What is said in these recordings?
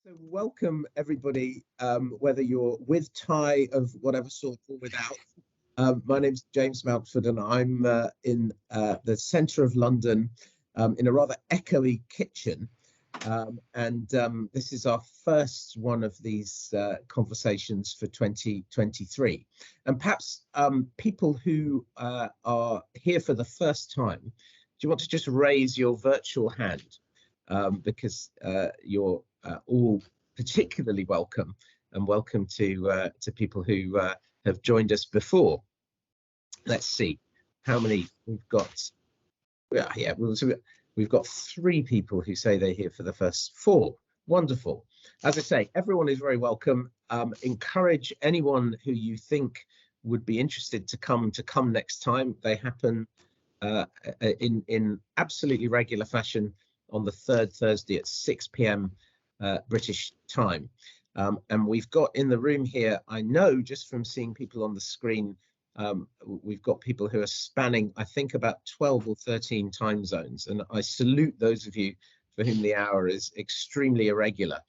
So welcome everybody, whether you're with tie of whatever sort or without. My name's James Mountford and I'm in the centre of London in a rather echoey kitchen. This is our first one of these conversations for 2023. And perhaps people who are here for the first time, do you want to just raise your virtual hand? Because you're all particularly welcome, and welcome to people who have joined us before. Let's see how many we've got. Yeah, we've got 3 people who say they're here for the first 4. Wonderful. As I say, everyone is very welcome. Encourage anyone who you think would be interested to come next time. They happen in absolutely regular fashion on the 3rd Thursday at 6 p.m. British time. And we've got in the room here, I know just from seeing people on the screen, we've got people who are spanning, I think, about 12 or 13 time zones. And I salute those of you for whom the hour is extremely irregular.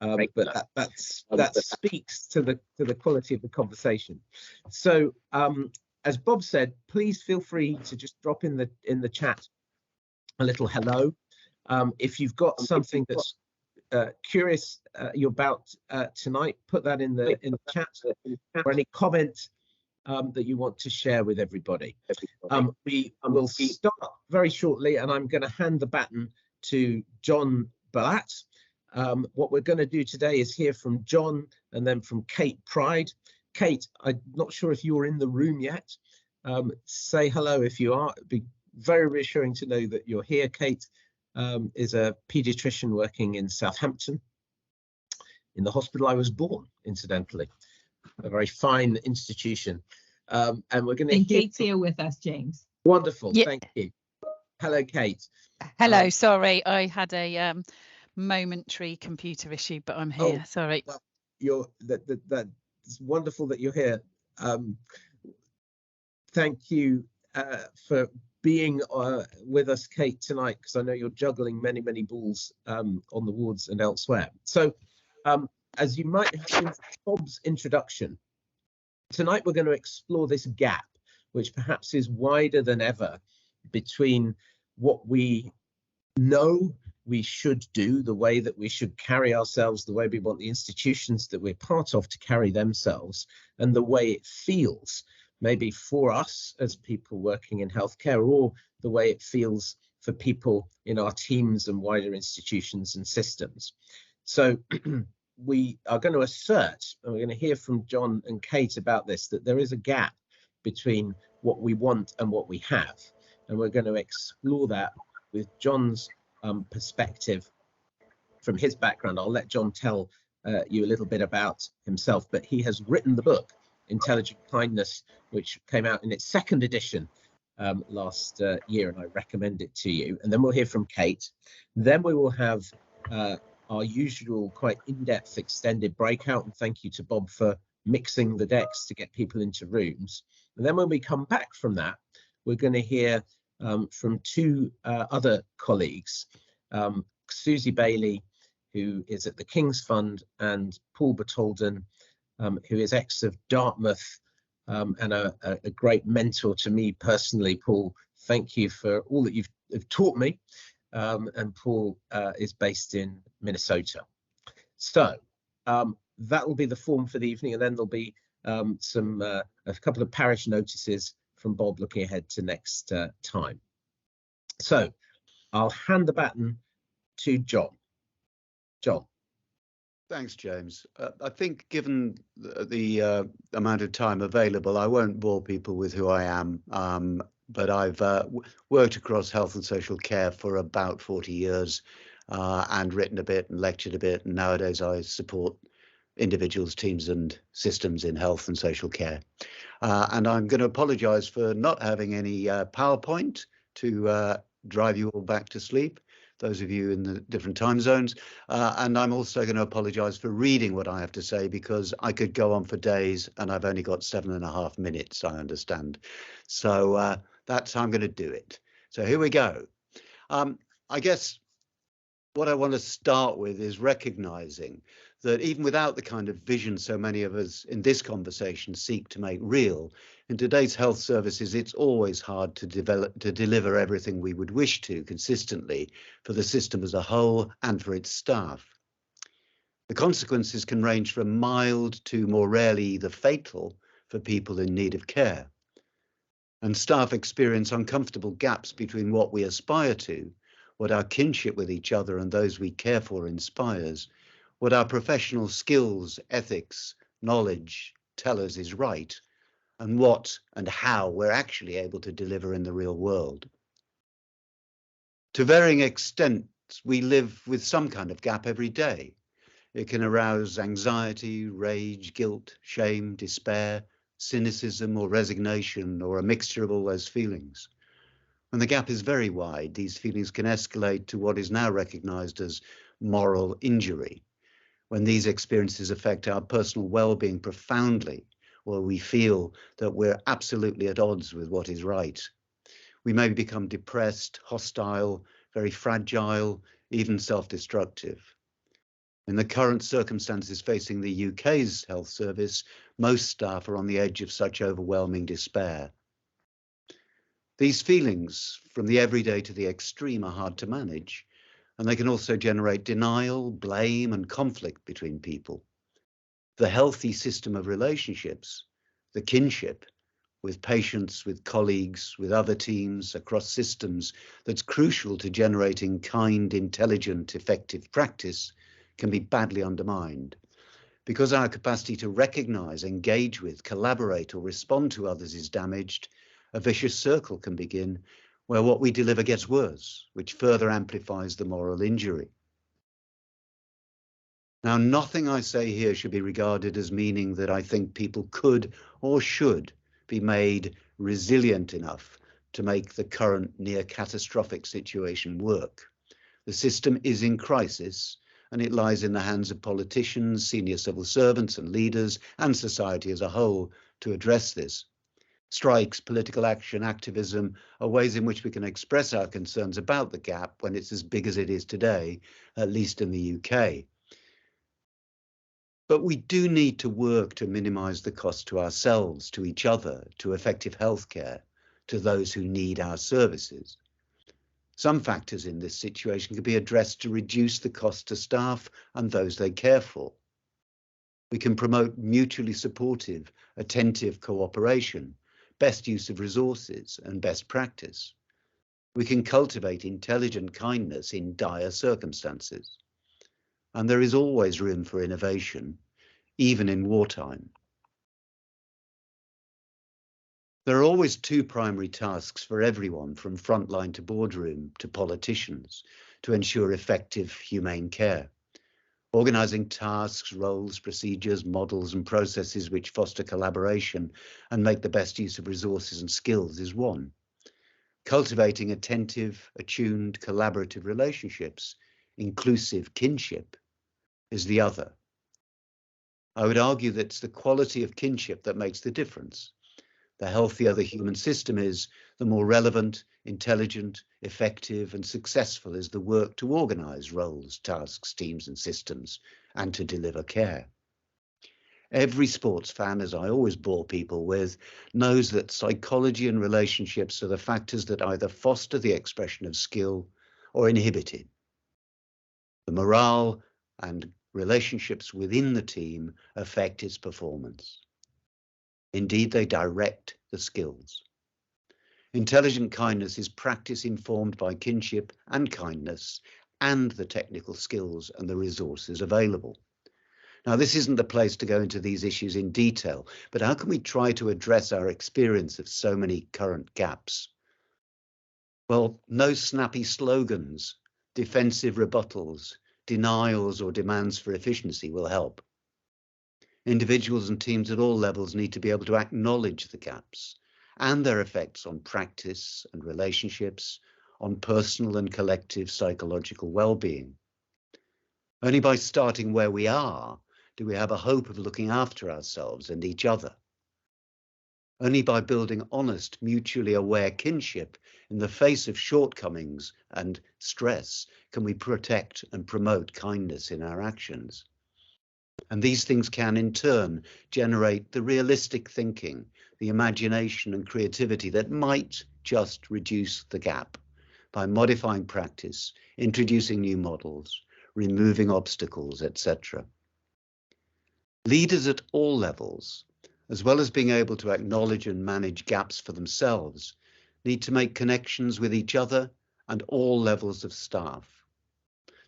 But that speaks to the quality of the conversation. So as Bob said, please feel free to just drop in the chat a little hello. If you've got something that's curious you're about tonight, put that in the chat, or any comment that you want to share with everybody. We will start very shortly, and I'm going to hand the baton to John Ballatt. What we're going to do today is hear from John and then from Kate Pryde. Kate, I'm not sure if you're in the room yet. Say hello if you are. It'd be very reassuring to know that you're here. Kate is a paediatrician working in Southampton, in the hospital I was born, incidentally, a very fine institution. And we're going to hear. Kate's here with us, James. Wonderful, yeah. Thank you. Hello, Kate. Hello, sorry, I had a momentary computer issue, but I'm here. Sorry. Well, that's wonderful that you're here. Thank you for being with us, Kate, tonight, because I know you're juggling many balls on the wards and elsewhere. So as you might have seen from Bob's introduction, tonight we're going to explore this gap, which perhaps is wider than ever, between what we know we should do, the way that we should carry ourselves, the way we want the institutions that we're part of to carry themselves, and the way it feels, maybe for us as people working in healthcare, or the way it feels for people in our teams and wider institutions and systems. So we are going to assert, and we're going to hear from John and Kate about this, that there is a gap between what we want and what we have. And we're going to explore that with John's perspective from his background. I'll let John tell you a little bit about himself, but he has written the book Intelligent Kindness, which came out in its 2nd edition last year, and I recommend it to you. And then we'll hear from Kate. Then we will have our usual quite in-depth extended breakout, and thank you to Bob for mixing the decks to get people into rooms. And then when we come back from that, we're going to hear from 2 other colleagues, Suzie Bailey, who is at the King's Fund, and Paul Batalden, who is ex of Dartmouth and a great mentor to me personally. Paul, thank you for all that you've taught me. And Paul is based in Minnesota. So that will be the form for the evening, and then there'll be a couple of parish notices from Bob looking ahead to next time. So I'll hand the baton to John. John. Thanks, James. I think given the amount of time available, I won't bore people with who I am, but I've worked across health and social care for about 40 years and written a bit and lectured a bit, and nowadays I support individuals, teams and systems in health and social care. And I'm going to apologise for not having any PowerPoint to drive you all back to sleep, those of you in the different time zones. And I'm also going to apologise for reading what I have to say, because I could go on for days and I've only got 7.5 minutes, I understand. So that's how I'm going to do it. So here we go. I guess what I want to start with is recognizing that even without the kind of vision so many of us in this conversation seek to make real, in today's health services, it's always hard to deliver everything we would wish to consistently for the system as a whole and for its staff. The consequences can range from mild to more rarely either fatal for people in need of care. And staff experience uncomfortable gaps between what we aspire to, what our kinship with each other and those we care for inspires, what our professional skills, ethics, knowledge tell us is right, and what and how we're actually able to deliver in the real world. To varying extents, we live with some kind of gap every day. It can arouse anxiety, rage, guilt, shame, despair, cynicism or resignation, or a mixture of all those feelings. When the gap is very wide, these feelings can escalate to what is now recognized as moral injury, when these experiences affect our personal well-being profoundly, or we feel that we're absolutely at odds with what is right. We may become depressed, hostile, very fragile, even self-destructive. In the current circumstances facing the UK's health service, most staff are on the edge of such overwhelming despair. These feelings, from the everyday to the extreme, are hard to manage, and they can also generate denial, blame, and conflict between people. The healthy system of relationships, the kinship with patients, with colleagues, with other teams, across systems, that's crucial to generating kind, intelligent, effective practice, can be badly undermined. Because our capacity to recognize, engage with, collaborate, or respond to others is damaged, a vicious circle can begin where what we deliver gets worse, which further amplifies the moral injury. Now, nothing I say here should be regarded as meaning that I think people could or should be made resilient enough to make the current near catastrophic situation work. The system is in crisis, and it lies in the hands of politicians, senior civil servants and leaders, and society as a whole to address this. Strikes, political action, activism are ways in which we can express our concerns about the gap when it's as big as it is today, at least in the UK. But we do need to work to minimise the cost to ourselves, to each other, to effective healthcare, to those who need our services. Some factors in this situation can be addressed to reduce the cost to staff and those they care for. We can promote mutually supportive, attentive cooperation, best use of resources and best practice. We can cultivate intelligent kindness in dire circumstances. And there is always room for innovation, even in wartime. There are always two primary tasks for everyone, from frontline to boardroom to politicians, to ensure effective, humane care. Organising tasks, roles, procedures, models and processes which foster collaboration and make the best use of resources and skills is one. Cultivating attentive, attuned, collaborative relationships, inclusive kinship, is the other. I would argue that it's the quality of kinship that makes the difference. The healthier the human system is, the more relevant, intelligent, effective and successful is the work to organise roles, tasks, teams and systems, and to deliver care. Every sports fan, as I always bore people with, knows that psychology and relationships are the factors that either foster the expression of skill or inhibit it. The morale and relationships within the team affect its performance. Indeed, they direct the skills. Intelligent kindness is practice informed by kinship and kindness and the technical skills and the resources available. Now, this isn't the place to go into these issues in detail, but how can we try to address our experience of so many current gaps? Well, no snappy slogans, defensive rebuttals, denials or demands for efficiency will help. Individuals and teams at all levels need to be able to acknowledge the gaps and their effects on practice and relationships, on personal and collective psychological well-being. Only by starting where we are do we have a hope of looking after ourselves and each other. Only by building honest, mutually aware kinship in the face of shortcomings and stress can we protect and promote kindness in our actions. And these things can, in turn, generate the realistic thinking, the imagination and creativity that might just reduce the gap by modifying practice, introducing new models, removing obstacles, etc. Leaders at all levels, as well as being able to acknowledge and manage gaps for themselves, need to make connections with each other and all levels of staff.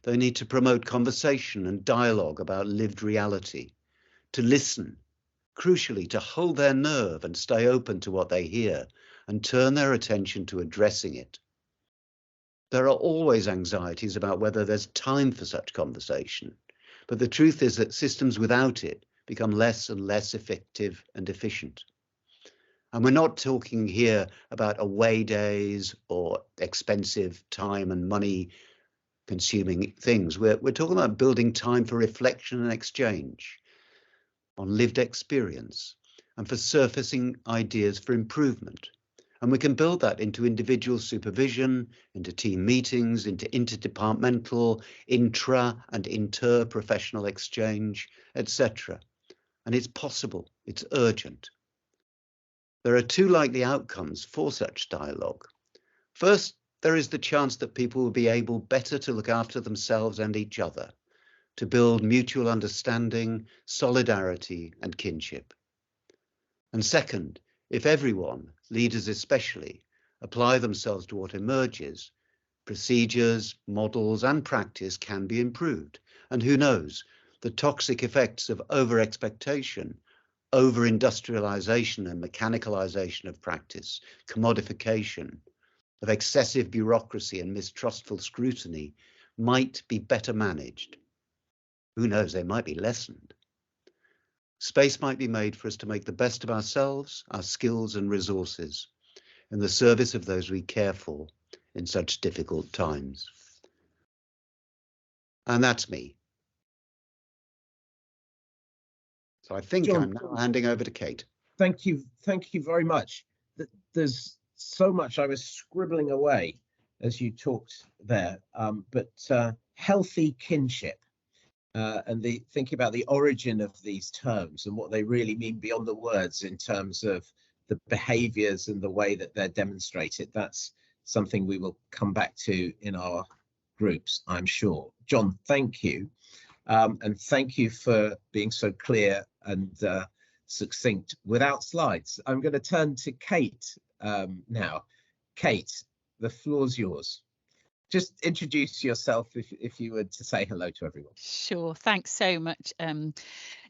They need to promote conversation and dialogue about lived reality, to listen, crucially to hold their nerve and stay open to what they hear and turn their attention to addressing it. There are always anxieties about whether there's time for such conversation, but the truth is that systems without it become less and less effective and efficient. And we're not talking here about away days or expensive time and money consuming things. We're talking about building time for reflection and exchange on lived experience and for surfacing ideas for improvement. And we can build that into individual supervision, into team meetings, into interdepartmental, intra and inter-professional exchange, etc. And it's possible, it's urgent. There are two likely outcomes for such dialogue. First, there is the chance that people will be able better to look after themselves and each other, to build mutual understanding, solidarity, and kinship. And second, if everyone, leaders especially, apply themselves to what emerges, procedures, models, and practice can be improved. And who knows, the toxic effects of over-expectation, over-industrialization and mechanicalization of practice, commodification, of excessive bureaucracy and mistrustful scrutiny might be better managed. Who knows, they might be lessened. Space might be made for us to make the best of ourselves, our skills and resources, in the service of those we care for in such difficult times. And that's me. So I think John, I'm now handing over to Kate. Thank you very much. There's so much I was scribbling away as you talked there, but healthy kinship and thinking about the origin of these terms and what they really mean beyond the words in terms of the behaviours and the way that they're demonstrated. That's something we will come back to in our groups, I'm sure. John, thank you. And thank you for being so clear and succinct without slides. I'm going to turn to Kate now. Kate, the floor's yours. Just introduce yourself if you were to say hello to everyone. Sure. Thanks so much,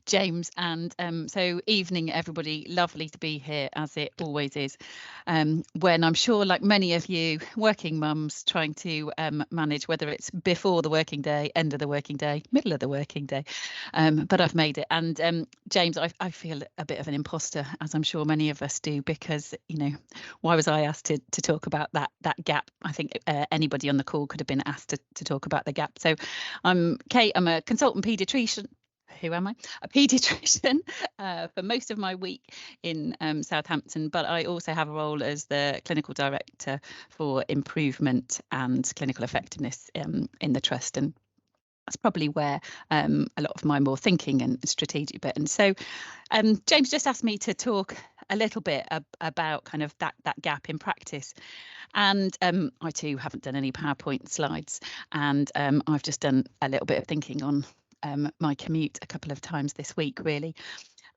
James. And so evening, everybody. Lovely to be here, as it always is. When I'm sure, like many of you, working mums trying to manage whether it's before the working day, end of the working day, middle of the working day. But I've made it. And James, I feel a bit of an imposter, as I'm sure many of us do, because, you know, why was I asked to talk about that gap? I think anybody on the call could have been asked to talk about the gap. So I'm Kate. I'm a consultant paediatrician. Who am I? A paediatrician for most of my week in Southampton, but I also have a role as the clinical director for improvement and clinical effectiveness in the trust, and that's probably where a lot of my more thinking and strategic bit. And so James just asked me to talk a little bit about kind of that gap in practice. And I too haven't done any PowerPoint slides, and I've just done a little bit of thinking on my commute a couple of times this week, really.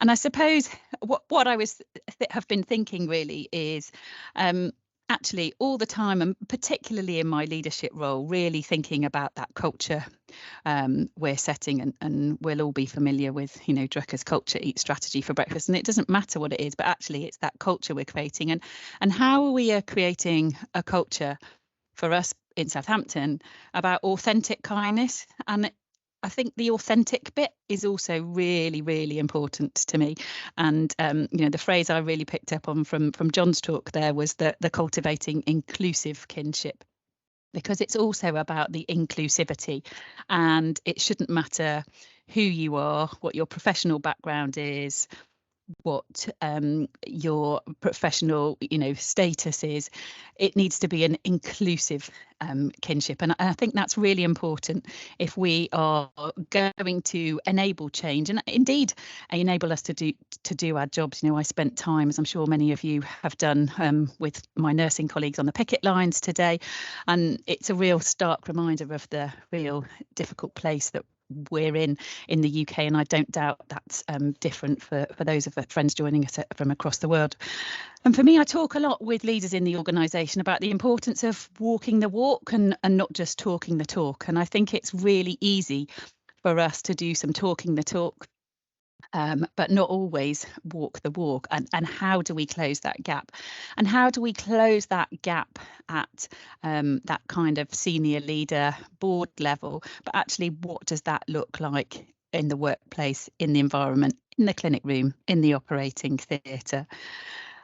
And I suppose what I have been thinking really is actually all the time, and particularly in my leadership role, really thinking about that culture we're setting, and we'll all be familiar with, you know, Drucker's culture eat strategy for breakfast, and it doesn't matter what it is, but actually it's that culture we're creating, and how we are creating a culture for us in Southampton about authentic kindness. And I think the authentic bit is also really, really important to me. And, you know, the phrase I really picked up on from John's talk there was the cultivating inclusive kinship, because it's also about the inclusivity, and it shouldn't matter who you are, what your professional background is, what your professional, status is. It needs to be an inclusive kinship, and I think that's really important if we are going to enable change and indeed enable us to do our jobs. I spent time, as I'm sure many of you have done, with my nursing colleagues on the picket lines today, and it's a real stark reminder of the real difficult place that we're in the UK, and I don't doubt that's different for those of our friends joining us from across the world. And for me, I talk a lot with leaders in the organisation about the importance of walking the walk and not just talking the talk. And I think it's really easy for us to do some talking the talk, but not always walk the walk. And how do we close that gap? And how do we close that gap at that kind of senior leader board level? But actually, what does that look like in the workplace, in the environment, in the clinic room, in the operating theatre?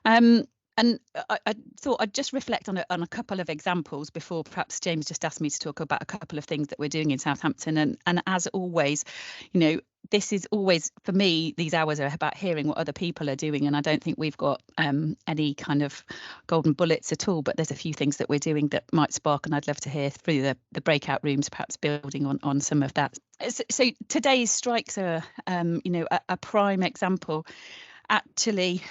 And I thought I'd just reflect on a couple of examples before perhaps James just asked me to talk about a couple of things that we're doing in Southampton. And as always, this is always, for me, these hours are about hearing what other people are doing. And I don't think we've got any kind of golden bullets at all, but there's a few things that we're doing that might spark, and I'd love to hear through the breakout rooms, perhaps building on some of that. So today's strikes are, a prime example. Actually,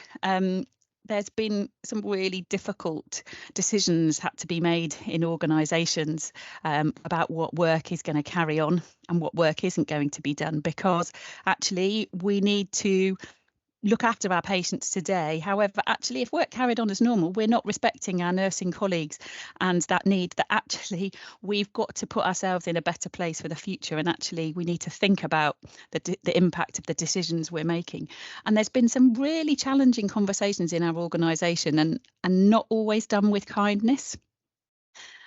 there's been some really difficult decisions had to be made in organisations about what work is going to carry on and what work isn't going to be done, because actually we need to look after our patients today. However, actually, if work carried on as normal, we're not respecting our nursing colleagues and that need that actually we've got to put ourselves in a better place for the future. And actually, we need to think about the impact of the decisions we're making. And there's been some really challenging conversations in our organisation and not always done with kindness.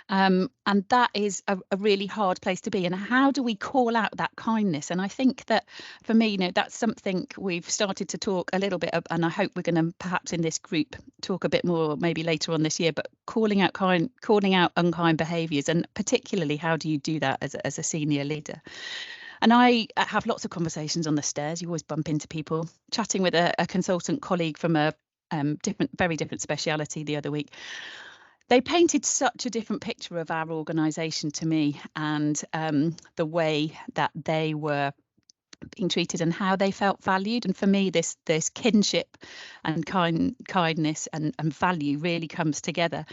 And that is a really hard place to be. And how do we call out that kindness? And I think that for me, that's something we've started to talk a little bit of, and I hope we're going to perhaps in this group talk a bit more maybe later on this year, but calling out unkind behaviours, and particularly how do you do that as a senior leader? And I have lots of conversations on the stairs. You always bump into people. Chatting with a consultant colleague from a very different speciality the other week. They painted such a different picture of our organisation to me, and the way that they were being treated and how they felt valued. And for me, this kinship and kindness and value really comes together.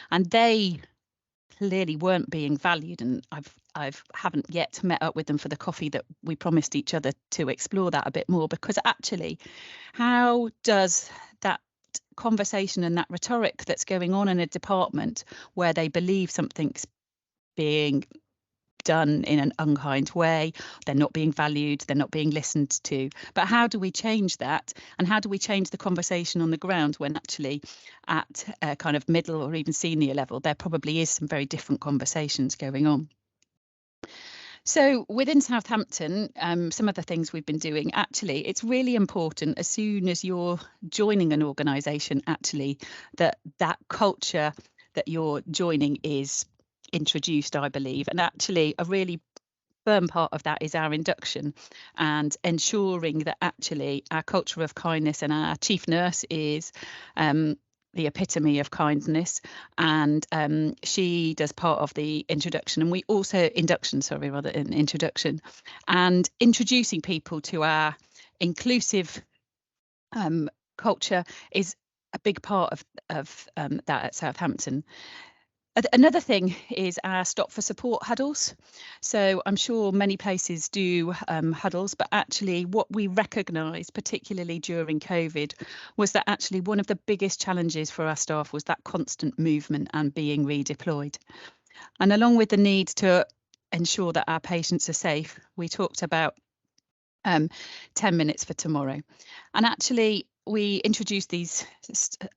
And they clearly weren't being valued, and I haven't yet met up with them for the coffee that we promised each other to explore that a bit more, because actually, how does that conversation and that rhetoric that's going on in a department where they believe something's being done in an unkind way, they're not being valued, they're not being listened to, but how do we change that? And how do we change the conversation on the ground when actually at a kind of middle or even senior level there probably is some very different conversations going on? So within Southampton, some of the things we've been doing, actually, it's really important as soon as you're joining an organisation, actually, that culture that you're joining is introduced, I believe. And actually, a really firm part of that is our induction and ensuring that actually our culture of kindness, and our chief nurse is the epitome of kindness, and she does part of the introduction, and we also introduction and introducing people to our inclusive culture is a big part of that at Southampton. Another thing is our stop for support huddles. So I'm sure many places do huddles, but actually what we recognised, particularly during COVID, was that actually one of the biggest challenges for our staff was that constant movement and being redeployed. And along with the need to ensure that our patients are safe, we talked about 10 minutes for tomorrow. And actually we introduced these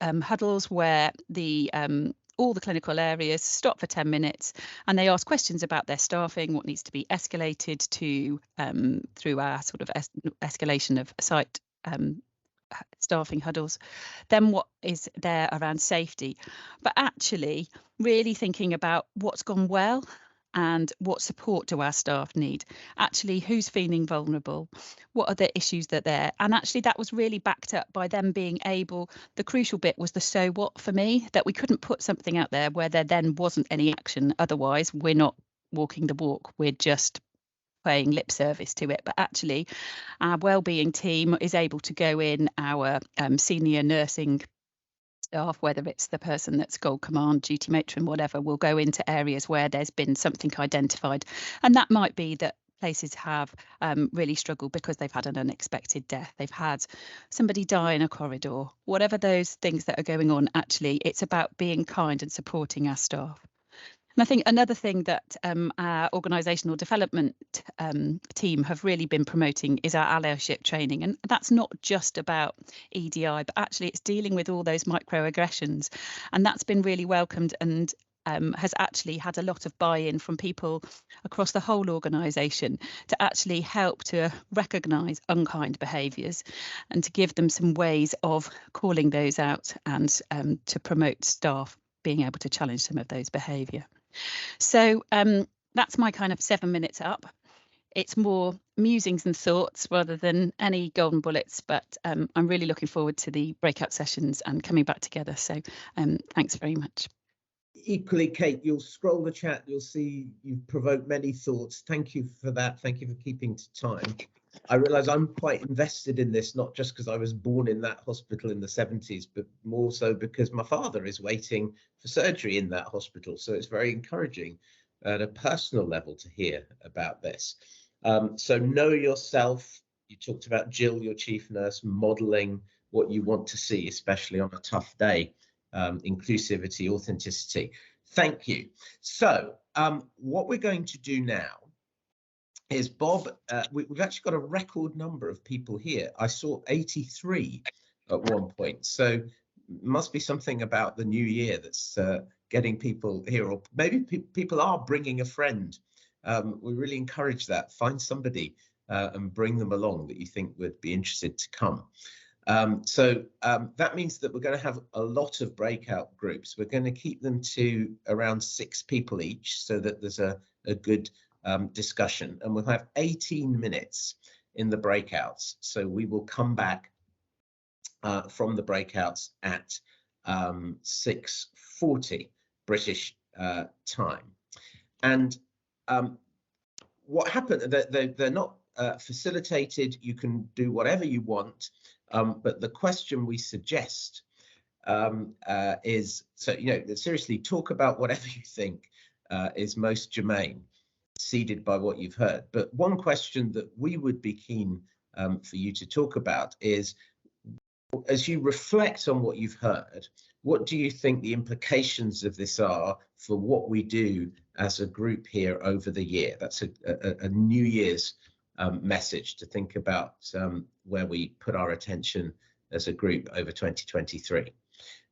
huddles where all the clinical areas stop for 10 minutes and they ask questions about their staffing, what needs to be escalated to through our sort of escalation of site staffing huddles, then what is there around safety, but actually really thinking about what's gone well and what support do our staff need? Actually, who's feeling vulnerable? What are the issues that they're, and actually that was really backed up by them being able, the crucial bit was the so what for me, that we couldn't put something out there where there then wasn't any action. Otherwise, we're not walking the walk, we're just paying lip service to it. But actually, our wellbeing team is able to go in, our senior nursing staff, whether it's the person that's Gold Command, duty matron, whatever, will go into areas where there's been something identified. And that might be that places have really struggled because they've had an unexpected death, they've had somebody die in a corridor, whatever those things that are going on. Actually, it's about being kind and supporting our staff. And I think another thing that our organisational development team have really been promoting is our allyship training. And that's not just about EDI, but actually it's dealing with all those microaggressions. And that's been really welcomed and has actually had a lot of buy-in from people across the whole organisation to actually help to recognise unkind behaviours and to give them some ways of calling those out and to promote staff being able to challenge some of those behaviour. So that's my kind of 7 minutes up. It's more musings and thoughts rather than any golden bullets, but I'm really looking forward to the breakout sessions and coming back together. So thanks very much. Equally, Kate, you'll scroll the chat, you'll see you've provoked many thoughts. Thank you for that. Thank you for keeping to time. I realise I'm quite invested in this, not just because I was born in that hospital in the 70s, but more so because my father is waiting for surgery in that hospital. So it's very encouraging at a personal level to hear about this. So know yourself. You talked about Jill, your chief nurse, modelling what you want to see, especially on a tough day. Inclusivity, authenticity. Thank you. So what we're going to do now is, Bob, we've actually got a record number of people here. I saw 83 at one point. So must be something about the new year that's getting people here, or maybe people are bringing a friend. We really encourage that. Find somebody and bring them along that you think would be interested to come. So that means that we're going to have a lot of breakout groups. We're going to keep them to around 6 people each so that there's a good discussion, and we'll have 18 minutes in the breakouts. So we will come back from the breakouts at 6:40 British time. And what happened, they're not facilitated. You can do whatever you want. But the question we suggest is, so, seriously, talk about whatever you think is most germane, seeded by what you've heard. But one question that we would be keen for you to talk about is, as you reflect on what you've heard, what do you think the implications of this are for what we do as a group here over the year? That's a New Year's message to think about where we put our attention as a group over 2023.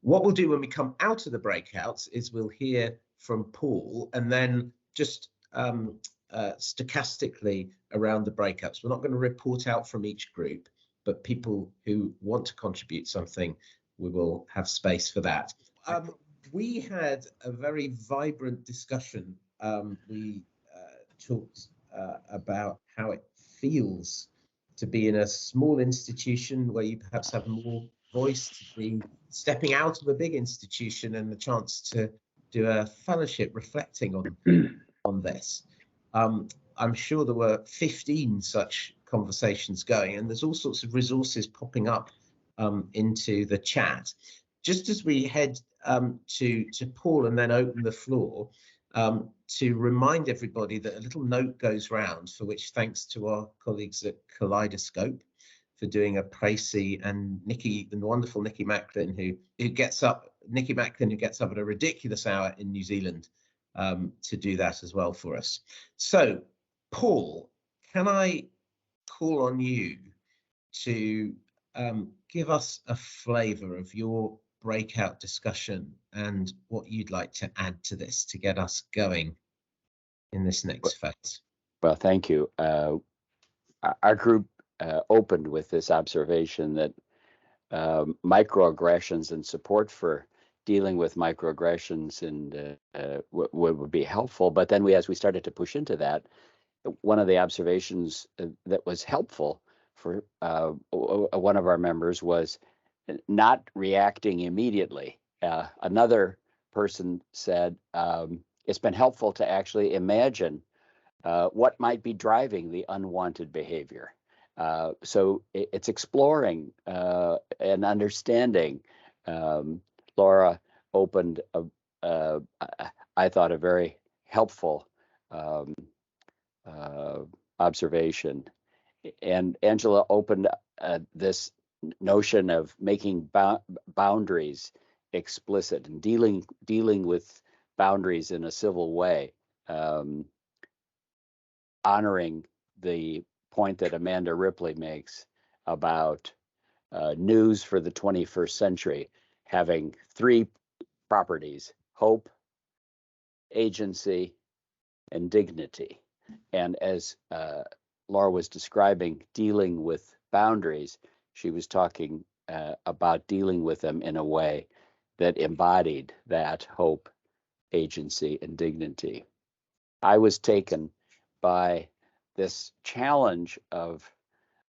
What we'll do when we come out of the breakouts is we'll hear from Paul, and then just stochastically around the breakouts. We're not going to report out from each group, but people who want to contribute something, we will have space for that. We had a very vibrant discussion. We talked about how it feels to be in a small institution where you perhaps have more voice, to be stepping out of a big institution and the chance to do a fellowship reflecting on this. I'm sure there were 15 such conversations going, and there's all sorts of resources popping up into the chat. Just as we head to Paul and then open the floor, to remind everybody that a little note goes round, for which thanks to our colleagues at Kaleidoscope for doing a précis, and Nikki, the wonderful Nikki Macklin, who gets up at a ridiculous hour in New Zealand to do that as well for us. So, Paul, can I call on you to give us a flavour of your breakout discussion and what you'd like to add to this to get us going in this next phase? Well, thank you. Our group opened with this observation that microaggressions and support for dealing with microaggressions and would be helpful. But then as we started to push into that, one of the observations that was helpful for one of our members was not reacting immediately. Another person said it's been helpful to actually imagine what might be driving the unwanted behavior. So it's exploring and understanding. Laura opened, I thought, a very helpful observation. And Angela opened this notion of making boundaries explicit and dealing with boundaries in a civil way, honoring the point that Amanda Ripley makes about news for the 21st century having three properties: hope, agency, and dignity. And as Laura was describing dealing with boundaries, she was talking about dealing with them in a way that embodied that hope, agency, and dignity. I was taken by this challenge of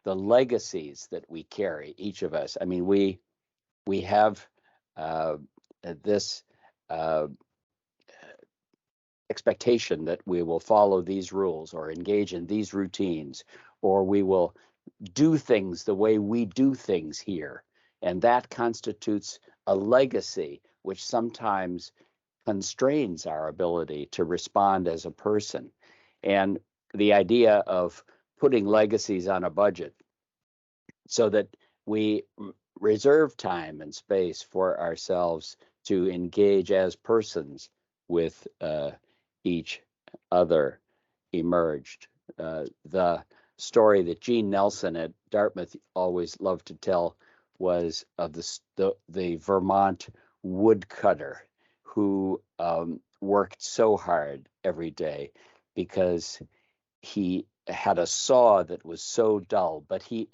the legacies that we carry, each of us. I mean, we have this expectation that we will follow these rules or engage in these routines, or we will do things the way we do things here. And that constitutes a legacy, which sometimes constrains our ability to respond as a person. And the idea of putting legacies on a budget so that we reserve time and space for ourselves to engage as persons with each other emerged. The story that Jean Nelson at Dartmouth always loved to tell was of the Vermont woodcutter who worked so hard every day because he had a saw that was so dull, but he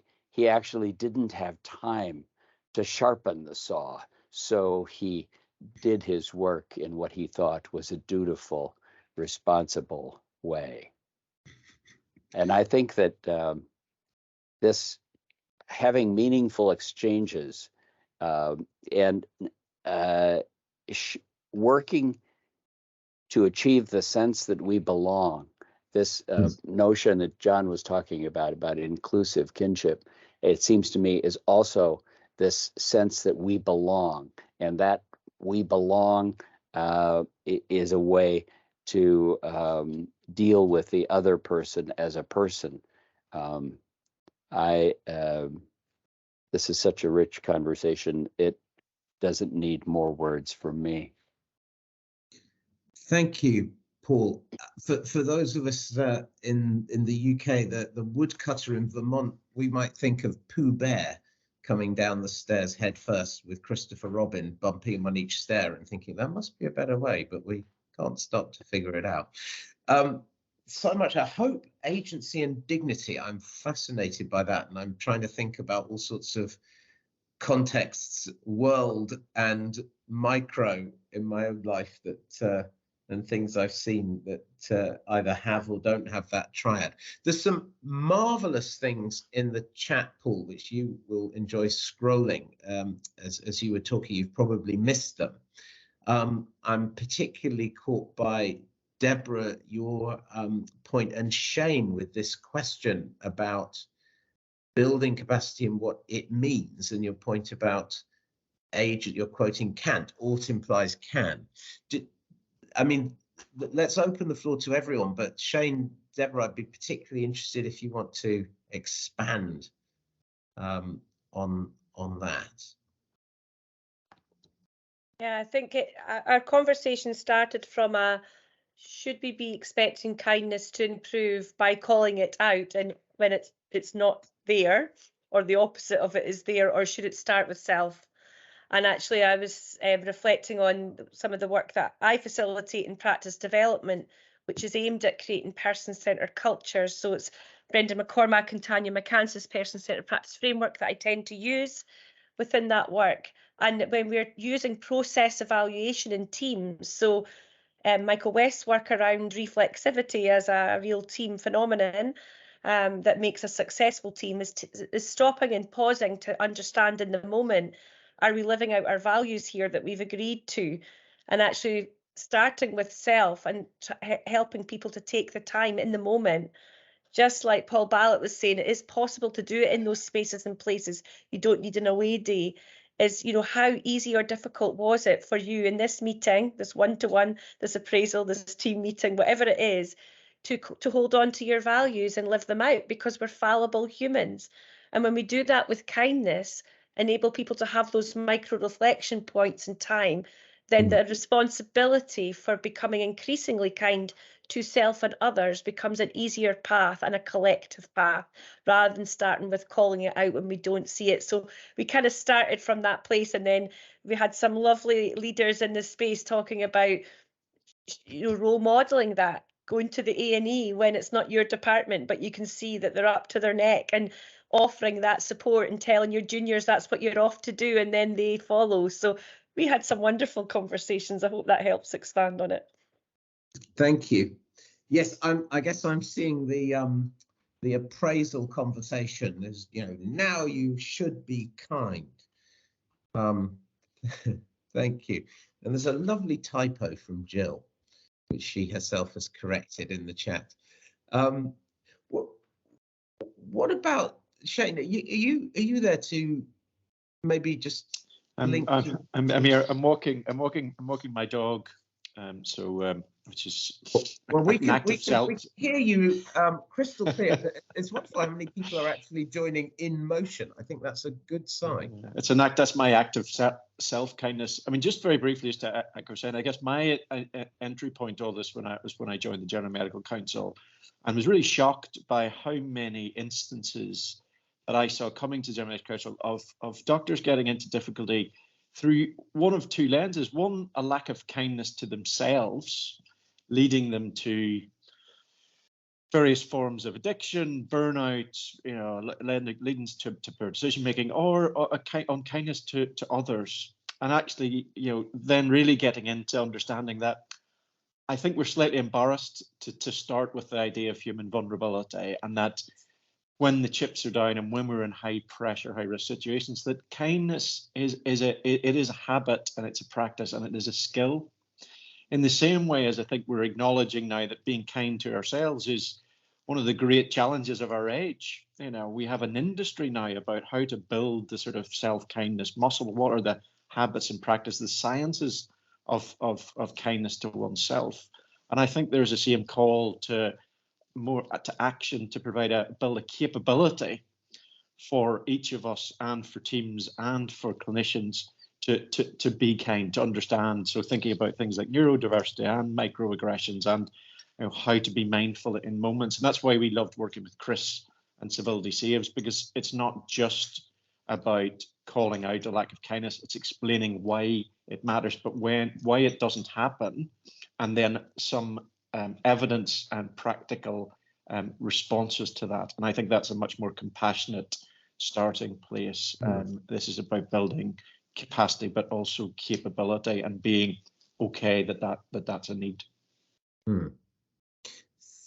actually didn't have time to sharpen the saw. So he did his work in what he thought was a dutiful, responsible way. And I think that this having meaningful exchanges and working to achieve the sense that we belong, this notion that John was talking about inclusive kinship, it seems to me is also this sense that we belong, and that we belong is a way to deal with the other person as a person. This is such a rich conversation. It doesn't need more words from me. Thank you, Paul. For those of us in the UK, the woodcutter in Vermont, we might think of Pooh Bear coming down the stairs head first with Christopher Robin bumping him on each stair and thinking that must be a better way, but we can't stop to figure it out. So much hope, agency, and dignity. I'm fascinated by that, and I'm trying to think about all sorts of contexts, world and micro, in my own life that and things I've seen that either have or don't have that triad. There's some marvelous things in the chat, Paul, which you will enjoy scrolling. As you were talking, you've probably missed them. I'm particularly caught by Deborah, your point, and Shane with this question about building capacity and what it means, and your point about age, you're quoting Kant, ought implies can. I mean, let's open the floor to everyone, but Shane, Deborah, I'd be particularly interested if you want to expand on that. Yeah, I think our conversation started from a should we be expecting kindness to improve by calling it out, and when it's not there, or the opposite of it is there, or should it start with self? And actually, I was reflecting on some of the work that I facilitate in practice development, which is aimed at creating person-centred cultures. So it's Brenda McCormack and Tanya McCance's person-centred practice framework that I tend to use within that work. And when we're using process evaluation in teams, so Michael West's work around reflexivity as a real team phenomenon that makes a successful team is stopping and pausing to understand in the moment, are we living out our values here that we've agreed to? And actually starting with self and helping people to take the time in the moment. Just like Paul Ballatt was saying, it is possible to do it in those spaces and places. You don't need an away day. Is, you know, how easy or difficult was it for you in this meeting, this one-to-one, this appraisal, this team meeting, whatever it is, to hold on to your values and live them out, because we're fallible humans. And when we do that with kindness, enable people to have those micro reflection points in time, then the responsibility for becoming increasingly kind to self and others becomes an easier path and a collective path, rather than starting with calling it out when we don't see it. So we kind of started from that place, and then we had some lovely leaders in this space talking about, you know, role modeling that, going to the A&E when it's not your department, but you can see that they're up to their neck, and offering that support and telling your juniors that's what you're off to do, and then they follow. So we had some wonderful conversations. I hope that helps expand on it. Thank you. Yes, I guess I'm seeing the appraisal conversation as, you know, now you should be kind. Thank you. And there's a lovely typo from Jill, which she herself has corrected in the chat. What about Shane? Are you there to maybe just link? I'm here. I'm walking my dog. Which is well, we can hear you crystal clear. It's wonderful how many people are actually joining in motion. I think that's a good sign. It's an act. That's my act of self-kindness. I mean, just very briefly, as to echo saying, I guess my entry point to all this when I joined the General Medical Council, and was really shocked by how many instances that I saw coming to General Medical Council of doctors getting into difficulty through one of two lenses. One, a lack of kindness to themselves, leading them to various forms of addiction, burnout, you know, leading to poor decision making, or unkindness to others. And actually, you know, then really getting into understanding that I think we're slightly embarrassed to start with the idea of human vulnerability, and that when the chips are down and when we're in high pressure, high risk situations, that kindness is a habit, and it's a practice, and it is a skill. In the same way as I think we're acknowledging now that being kind to ourselves is one of the great challenges of our age. You know, we have an industry now about how to build the sort of self-kindness muscle. What are the habits and practice, the sciences of kindness to oneself? And I think there's a same call to action to build a capability for each of us, and for teams and for clinicians, to be kind, to understand. So thinking about things like neurodiversity and microaggressions, and, you know, how to be mindful in moments. And that's why we loved working with Chris and Civility Saves, because it's not just about calling out a lack of kindness, it's explaining why it matters, but why it doesn't happen, and then some evidence and practical responses to that. And I think that's a much more compassionate starting place. This is about building capacity, but also capability, and being okay that's a need.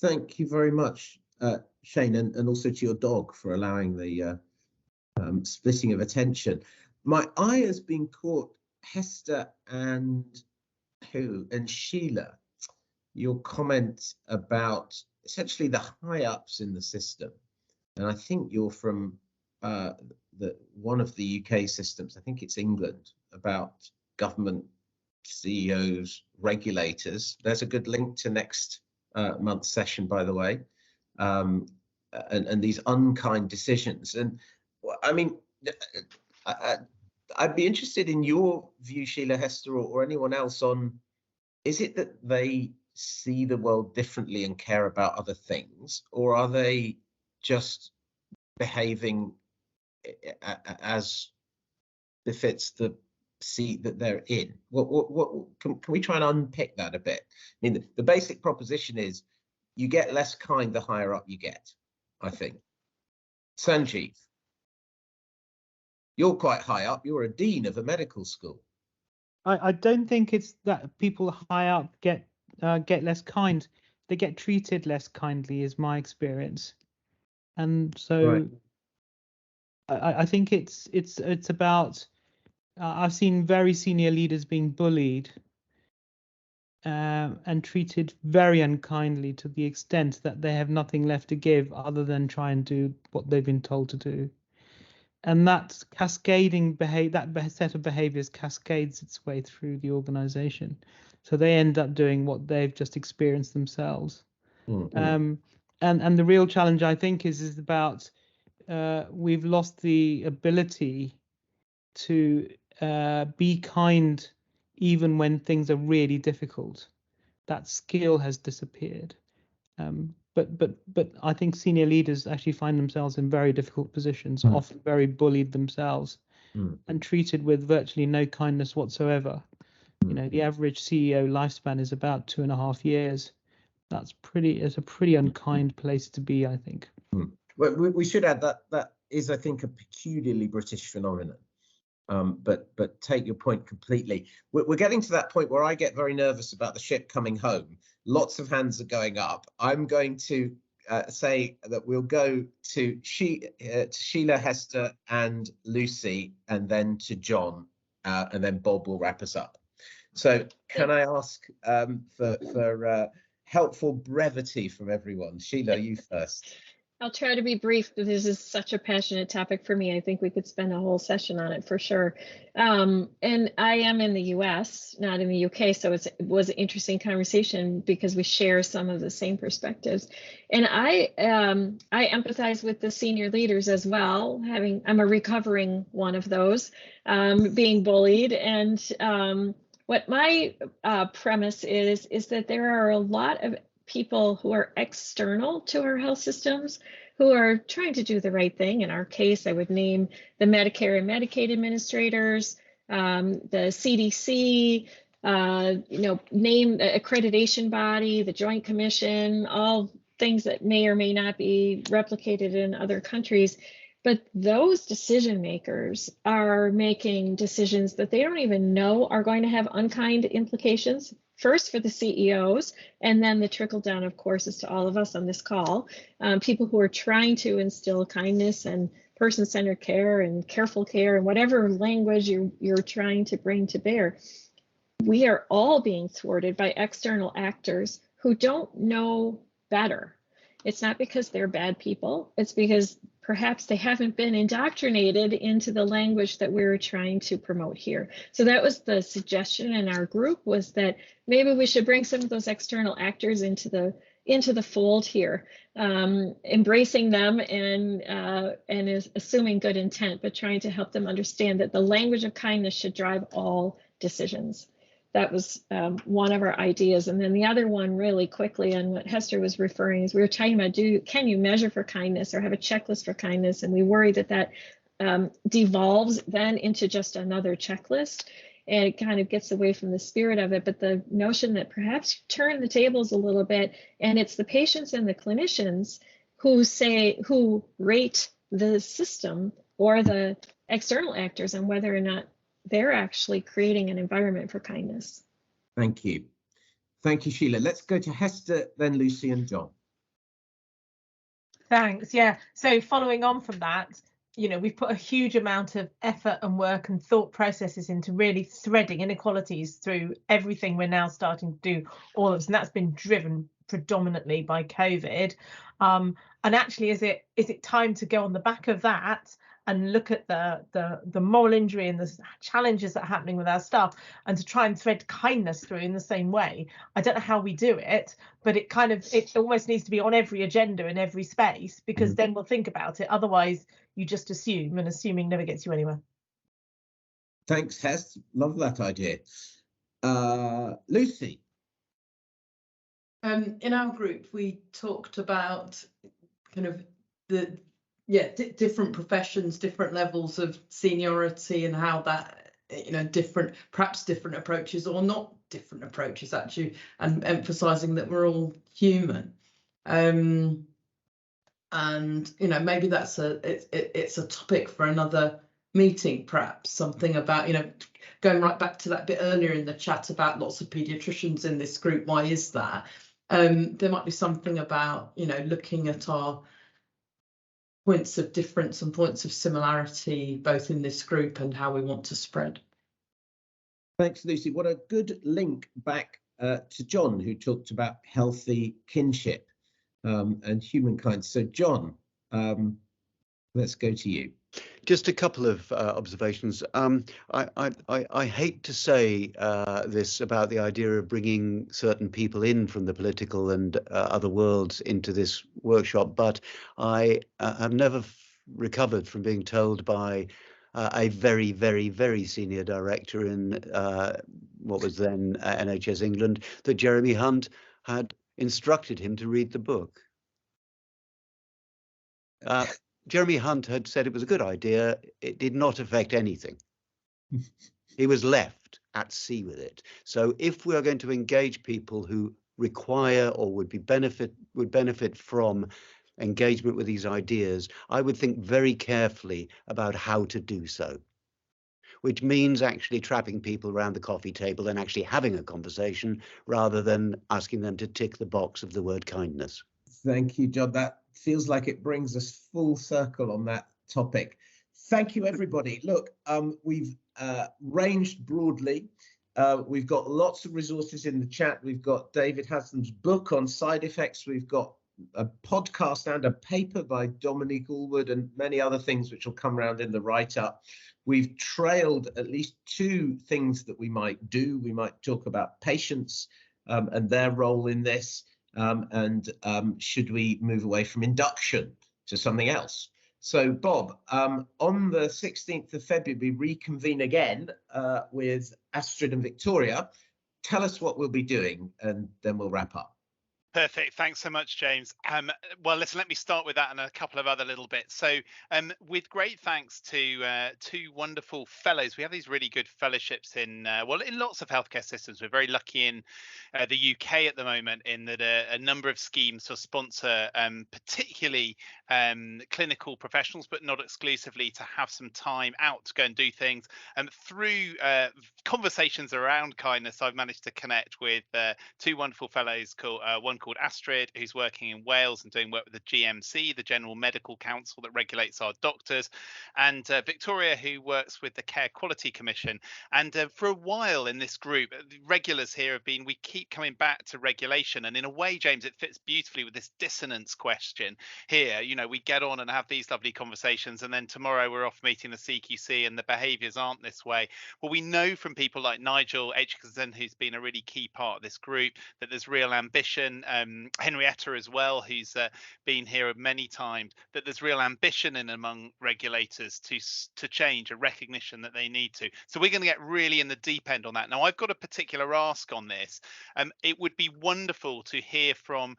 Thank you very much, Shane, and also to your dog for allowing the splitting of attention. My eye has been caught, Hester and Sheila, your comment about essentially the high ups in the system, and I think you're from one of the UK systems, I think it's England, about government CEOs, regulators. There's a good link to next month's session, by the way, and these unkind decisions. And I mean, I'd be interested in your view, Sheila, Hester, or anyone else, on, is it that they see the world differently and care about other things, or are they just behaving as befits the seat that they're in? What can we try and unpick that a bit? I mean, the basic proposition is you get less kind the higher up you get, I think. Sanjeev. You're quite high up. You're a dean of a medical school. I don't think it's that people high up get less kind. They get treated less kindly, is my experience. And so Right. I think it's about I've seen very senior leaders being bullied and treated very unkindly, to the extent that they have nothing left to give other than try and do what they've been told to do. And that cascading that set of behaviors cascades its way through the organization. So they end up doing what they've just experienced themselves. Mm-hmm. And the real challenge, I think, is about we've lost the ability to be kind even when things are really difficult. That skill has disappeared. But I think senior leaders actually find themselves in very difficult positions, often very bullied themselves, and treated with virtually no kindness whatsoever. You know, the average CEO lifespan is about 2.5 years. It's a pretty unkind place to be, I think. Well, we should add that is, I think, a peculiarly British phenomenon. But take your point completely. We're getting to that point where I get very nervous about the ship coming home. Lots of hands are going up. I'm going to say that we'll go to Sheila, Hester, and Lucy, and then to John, and then Bob will wrap us up. So can I ask for helpful brevity from everyone? Sheila, you first. I'll try to be brief, but this is such a passionate topic for me. I think we could spend a whole session on it for sure. And I am in the US, not in the UK, so it was an interesting conversation because we share some of the same perspectives. And I empathize with the senior leaders as well. I'm a recovering one of those, being bullied. And what my premise is that there are a lot of people who are external to our health systems who are trying to do the right thing. In our case, I would name the Medicare and Medicaid administrators, the CDC, name the accreditation body, the Joint Commission, all things that may or may not be replicated in other countries. But those decision makers are making decisions that they don't even know are going to have unkind implications. First for the CEOs, and then the trickle down, of course, is to all of us on this call. People who are trying to instill kindness and person-centered care and careful care and whatever language you're trying to bring to bear. We are all being thwarted by external actors who don't know better. It's not because they're bad people. It's because perhaps they haven't been indoctrinated into the language that we're trying to promote here. So that was the suggestion in our group, was that maybe we should bring some of those external actors into the fold here, embracing them and is assuming good intent, but trying to help them understand that the language of kindness should drive all decisions. That was one of our ideas. And then the other one, really quickly, on what Hester was referring, is we were talking about, can you measure for kindness or have a checklist for kindness? And we worry that devolves then into just another checklist, and it kind of gets away from the spirit of it. But the notion that perhaps turn the tables a little bit, and it's the patients and the clinicians who rate the system or the external actors on whether or not they're actually creating an environment for kindness. Thank you. Thank you, Sheila. Let's go to Hester, then Lucy and John. Thanks. Yeah. So following on from that, we've put a huge amount of effort and work and thought processes into really threading inequalities through everything we're now starting to do, all of this, and that's been driven predominantly by COVID. And actually, is it time to go on the back of that and look at the moral injury and the challenges that are happening with our staff, and to try and thread kindness through in the same way? I don't know how we do it, but it almost needs to be on every agenda in every space, because then we'll think about it. Otherwise, you just assume, and assuming never gets you anywhere. Thanks, Hes. Love that idea. Lucy. In our group, we talked about kind of different professions, different levels of seniority, and how that, perhaps different approaches or not different approaches actually, and emphasizing that we're all human. And maybe it's a topic for another meeting, perhaps something about, you know, going right back to that bit earlier in the chat about lots of paediatricians in this group. Why is that? There might be something about, you know, looking at our points of difference and points of similarity, both in this group and how we want to spread. Thanks, Lucy. What a good link back to John, who talked about healthy kinship and humankind. So, John, let's go to you. Just a couple of observations. I hate to say this about the idea of bringing certain people in from the political and other worlds into this workshop, but I have never recovered from being told by a very, very, very senior director in what was then NHS England that Jeremy Hunt had instructed him to read the book. Jeremy Hunt had said it was a good idea. It did not affect anything. He was left at sea with it. So if we are going to engage people who require or would benefit from engagement with these ideas, I would think very carefully about how to do so, which means actually trapping people around the coffee table and actually having a conversation rather than asking them to tick the box of the word kindness. Thank you, John. That feels like it brings us full circle on that topic. Thank you, everybody. Look, we've ranged broadly. We've got lots of resources in the chat. We've got David Haslam's book on side effects. We've got a podcast and a paper by Dominique Allwood and many other things which will come around in the write-up. We've trailed at least two things that we might do. We might talk about patients and their role in this. Should we move away from induction to something else? So, Bob, on the 16th of February, we reconvene again with Astrid and Victoria. Tell us what we'll be doing, and then we'll wrap up. Perfect. Thanks so much, James. Well, listen, let me start with that and a couple of other little bits. So with great thanks to two wonderful fellows, we have these really good fellowships in lots of healthcare systems. We're very lucky in the UK at the moment in that a number of schemes to sponsor particularly clinical professionals, but not exclusively, to have some time out to go and do things. Through conversations around kindness, I've managed to connect with two wonderful fellows one called Astrid, who's working in Wales and doing work with the GMC, the General Medical Council that regulates our doctors, and Victoria, who works with the Care Quality Commission. And for a while in this group, regulars here have been, we keep coming back to regulation, and in a way, James, it fits beautifully with this dissonance question here. You know, we get on and have these lovely conversations, and then tomorrow we're off meeting the CQC and the behaviours aren't this way. Well, we know from people like Nigel Aitchison, who's been a really key part of this group, that there's real ambition. Henrietta as well, who's been here many times, that there's real ambition in among regulators to change, a recognition that they need to. So we're going to get really in the deep end on that. Now, I've got a particular ask on this. It would be wonderful to hear from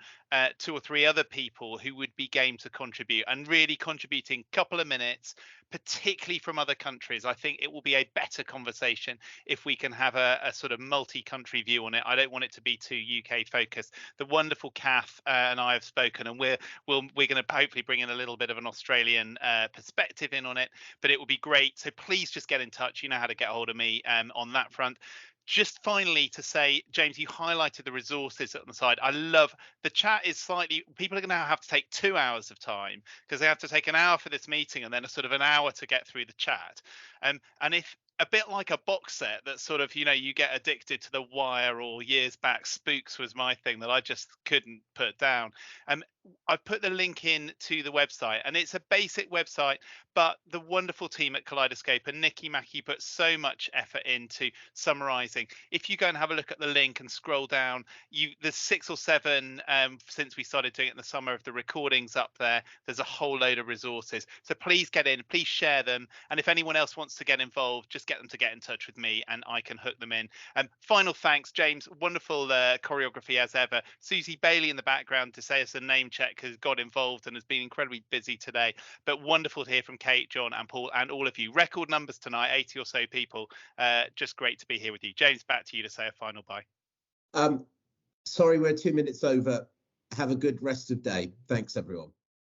two or three other people who would be game to contribute, and really contributing a couple of minutes, particularly from other countries. I think it will be a better conversation if we can have a sort of multi-country view on it. I don't want it to be too UK focused. The wonderful Kath and I have spoken, and we're going to hopefully bring in a little bit of an Australian perspective in on it, but it would be great. So please just get in touch. You know how to get hold of me on that front. Just finally to say, James, you highlighted the resources on the side. I love the chat is slightly, people are going to have to take 2 hours of time because they have to take an hour for this meeting and then a sort of an hour to get through the chat. And if a bit like a box set that sort of, you know, you get addicted to The Wire, or years back, Spooks was my thing that I just couldn't put down. I put the link in to the website, and it's a basic website, but the wonderful team at Kaleidoscope and Nikki Mackie put so much effort into summarizing. If you go and have a look at the link and scroll down, there's 6 or 7 since we started doing it in the summer of the recordings up there. There's a whole load of resources. So please get in, please share them. And if anyone else wants to get involved, just get them to get in touch with me and I can hook them in. Final thanks, James. Wonderful choreography as ever. Suzie Bailey in the background to say us a name check has got involved and has been incredibly busy today. But wonderful to hear from Kate, John and Paul and all of you. Record numbers tonight, 80 or so people. Just great to be here with you. James, back to you to say a final bye. Sorry, we're 2 minutes over. Have a good rest of day. Thanks, everyone.